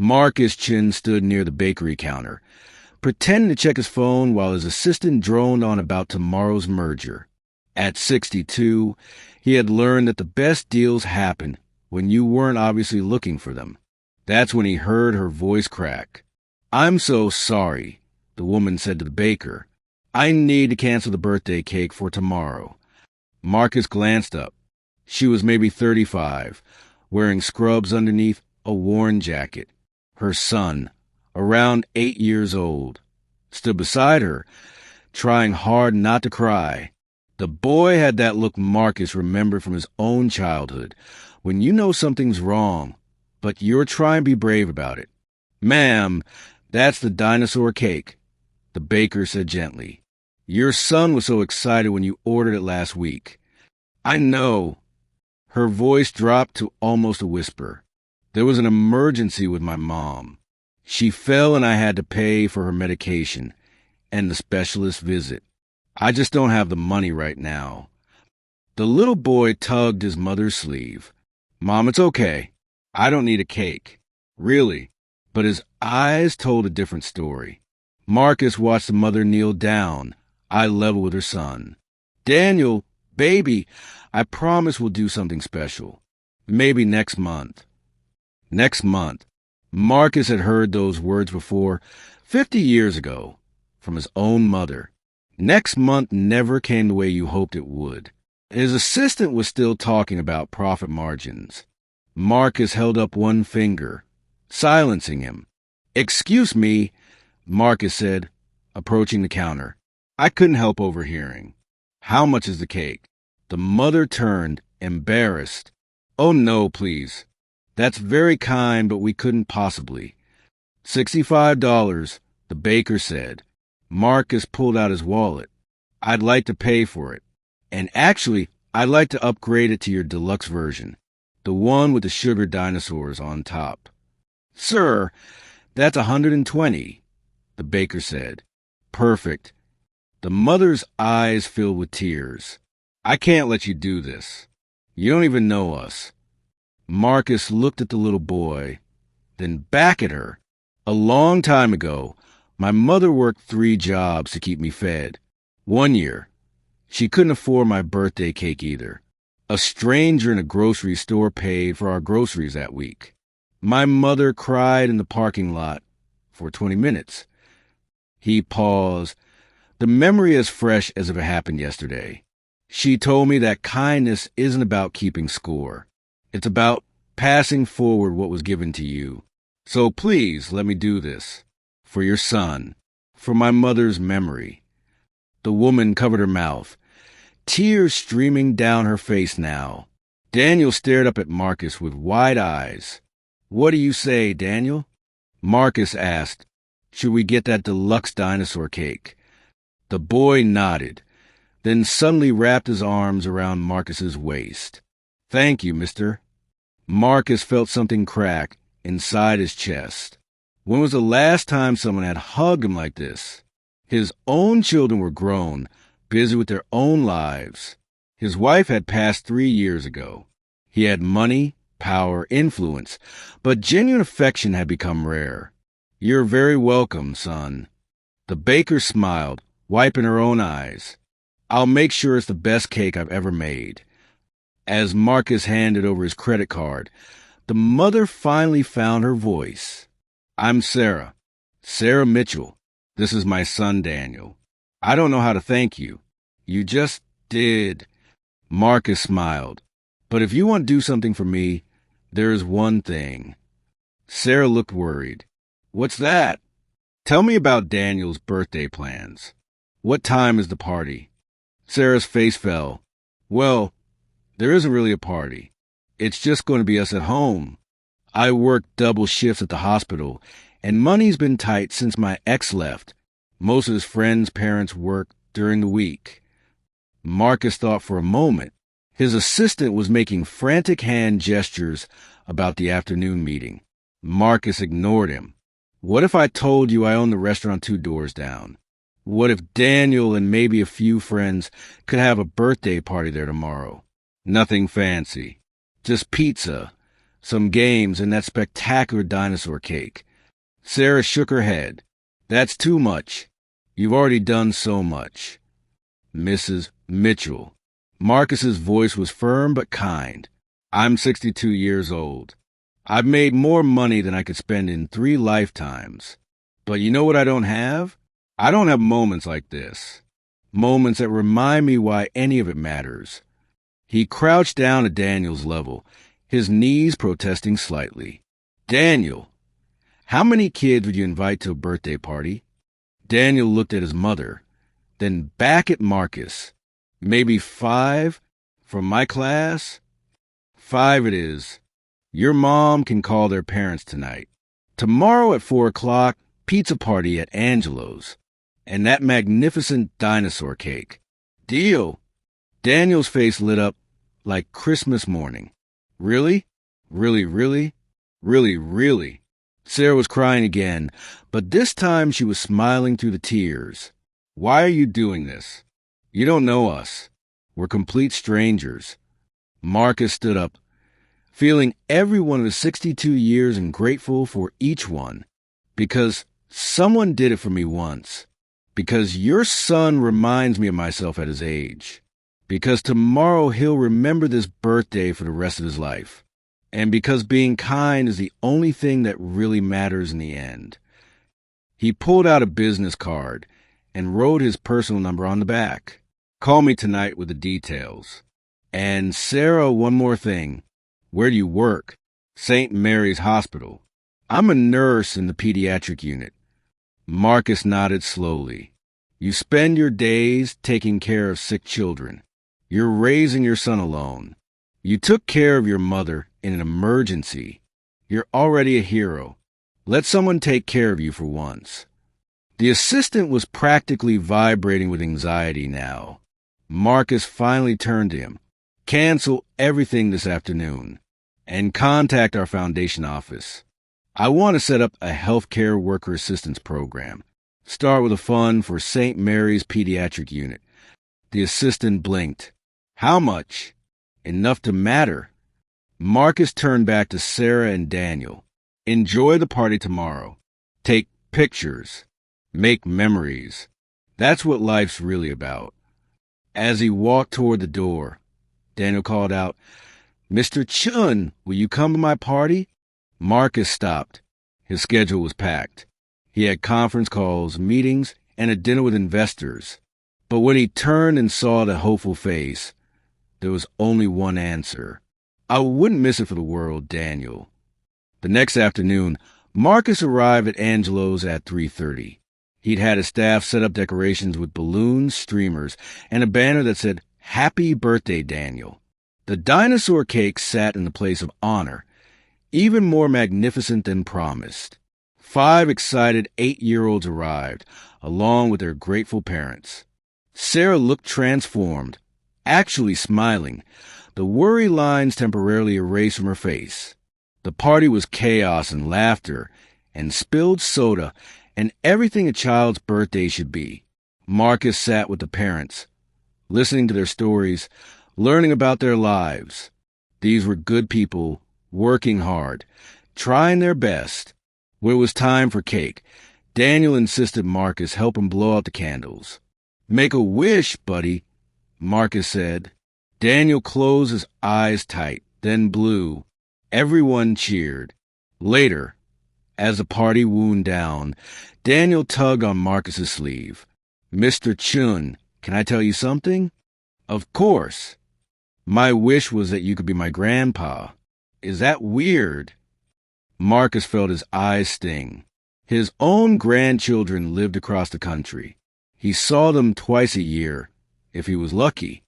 Marcus Chin stood near the bakery counter, pretending to check his phone while his assistant droned on about tomorrow's merger. At 62, he had learned that the best deals happen when you weren't obviously looking for them. That's when he heard her voice crack. "I'm so sorry," the woman said to the baker. "I need to cancel the birthday cake for tomorrow." Marcus glanced up. She was maybe 35, wearing scrubs underneath a worn jacket. Her son, around 8 years old, stood beside her, trying hard not to cry. The boy had that look Marcus remembered from his own childhood, when you know something's wrong, but you're trying to be brave about it. "Ma'am, that's the dinosaur cake," the baker said gently. "Your son was so excited when you ordered it last week." "I know." Her voice dropped to almost a whisper. "There was an emergency with my mom. She fell and I had to pay for her medication and the specialist visit. I just don't have the money right now." The little boy tugged his mother's sleeve. "Mom, it's okay. I don't need a cake. Really." But his eyes told a different story. Marcus watched the mother kneel down, eye level with her son. "Daniel, baby, I promise we'll do something special. Maybe next month." Next month. Marcus had heard those words before, 50 years ago, from his own mother. Next month never came the way you hoped it would. His assistant was still talking about profit margins. Marcus held up one finger, silencing him. "Excuse me," Marcus said, approaching the counter. "I couldn't help overhearing. How much is the cake?" The mother turned, embarrassed. "Oh, no, please. That's very kind, but we couldn't possibly." $65, the baker said. Marcus pulled out his wallet. "I'd like to pay for it. And actually, I'd like to upgrade it to your deluxe version, the one with the sugar dinosaurs on top." "Sir, that's $120, the baker said. "Perfect." The mother's eyes filled with tears. "I can't let you do this. You don't even know us." Marcus looked at the little boy, then back at her. "A long time ago, my mother worked 3 jobs to keep me fed. One year, she couldn't afford my birthday cake either. A stranger in a grocery store paid for our groceries that week. My mother cried in the parking lot for 20 minutes. He paused, the memory as fresh as if it happened yesterday. "She told me that kindness isn't about keeping score. It's about passing forward what was given to you. So please let me do this. For your son. For my mother's memory." The woman covered her mouth, tears streaming down her face now. Daniel stared up at Marcus with wide eyes. "What do you say, Daniel?" Marcus asked, "Should we get that deluxe dinosaur cake?" The boy nodded, then suddenly wrapped his arms around Marcus's waist. "Thank you, mister." Marcus felt something crack inside his chest. When was the last time someone had hugged him like this? His own children were grown, busy with their own lives. His wife had passed 3 years ago. He had money, power, influence, but genuine affection had become rare. "You're very welcome, son." The baker smiled, wiping her own eyes. "I'll make sure it's the best cake I've ever made." As Marcus handed over his credit card, the mother finally found her voice. "I'm Sarah. Sarah Mitchell. This is my son, Daniel. I don't know how to thank you. You just did." Marcus smiled. "But if you want to do something for me, there's one thing." Sarah looked worried. "What's that?" "Tell me about Daniel's birthday plans. What time is the party?" Sarah's face fell. "Well, there isn't really a party. It's just going to be us at home. I work double shifts at the hospital, and money's been tight since my ex left. Most of his friends' parents work during the week." Marcus thought for a moment. His assistant was making frantic hand gestures about the afternoon meeting. Marcus ignored him. "What if I told you I own the restaurant 2 doors down? What if Daniel and maybe a few friends could have a birthday party there tomorrow? Nothing fancy. Just pizza, some games, and that spectacular dinosaur cake. Sarah shook her head. That's too much. You've already done so much. Mrs. Mitchell. Marcus's voice was firm but kind. I'm 62 years old. I've made more money than I could spend in 3 lifetimes. But you know what I don't have? I don't have moments like this. Moments that remind me why any of it matters. He crouched down at Daniel's level, his knees protesting slightly. Daniel, how many kids would you invite to a birthday party? Daniel looked at his mother, then back at Marcus. Maybe 5 from my class? 5 it is. Your mom can call their parents tonight. Tomorrow at 4 o'clock, pizza party at Angelo's. And that magnificent dinosaur cake. Deal. Daniel's face lit up like Christmas morning. Really? Really, really? Really, really? Sarah was crying again, but this time she was smiling through the tears. Why are you doing this? You don't know us. We're complete strangers. Marcus stood up, feeling every one of his 62 years and grateful for each one. Because someone did it for me once. Because your son reminds me of myself at his age. Because tomorrow he'll remember this birthday for the rest of his life. And because being kind is the only thing that really matters in the end. He pulled out a business card and wrote his personal number on the back. Call me tonight with the details. And Sarah, one more thing. Where do you work? St. Mary's Hospital. I'm a nurse in the pediatric unit. Marcus nodded slowly. You spend your days taking care of sick children. You're raising your son alone. You took care of your mother in an emergency. You're already a hero. Let someone take care of you for once. The assistant was practically vibrating with anxiety now. Marcus finally turned to him. Cancel everything this afternoon and contact our foundation office. I want to set up a healthcare worker assistance program. Start with a fund for St. Mary's Pediatric Unit. The assistant blinked. How much? Enough to matter. Marcus turned back to Sarah and Daniel. Enjoy the party tomorrow. Take pictures. Make memories. That's what life's really about. As he walked toward the door, Daniel called out, Mr. Chun, will you come to my party? Marcus stopped. His schedule was packed. He had conference calls, meetings, and a dinner with investors. But when he turned and saw the hopeful face, there was only one answer. I wouldn't miss it for the world, Daniel. The next afternoon, Marcus arrived at Angelo's at 3:30. He'd had his staff set up decorations with balloons, streamers, and a banner that said, Happy Birthday, Daniel. The dinosaur cake sat in the place of honor, even more magnificent than promised. 5 excited 8-year-olds arrived, along with their grateful parents. Sarah looked transformed, actually smiling, the worry lines temporarily erased from her face. The party was chaos and laughter, and spilled soda, and everything a child's birthday should be. Marcus sat with the parents, listening to their stories, learning about their lives. These were good people, working hard, trying their best. When it was time for cake, Daniel insisted Marcus help him blow out the candles. Make a wish, buddy, Marcus said. Daniel closed his eyes tight, then blew. Everyone cheered. Later, as the party wound down, Daniel tugged on Marcus's sleeve. Mr. Chun, can I tell you something? Of course. My wish was that you could be my grandpa. Is that weird? Marcus felt his eyes sting. His own grandchildren lived across the country. He saw them twice a year, if he was lucky.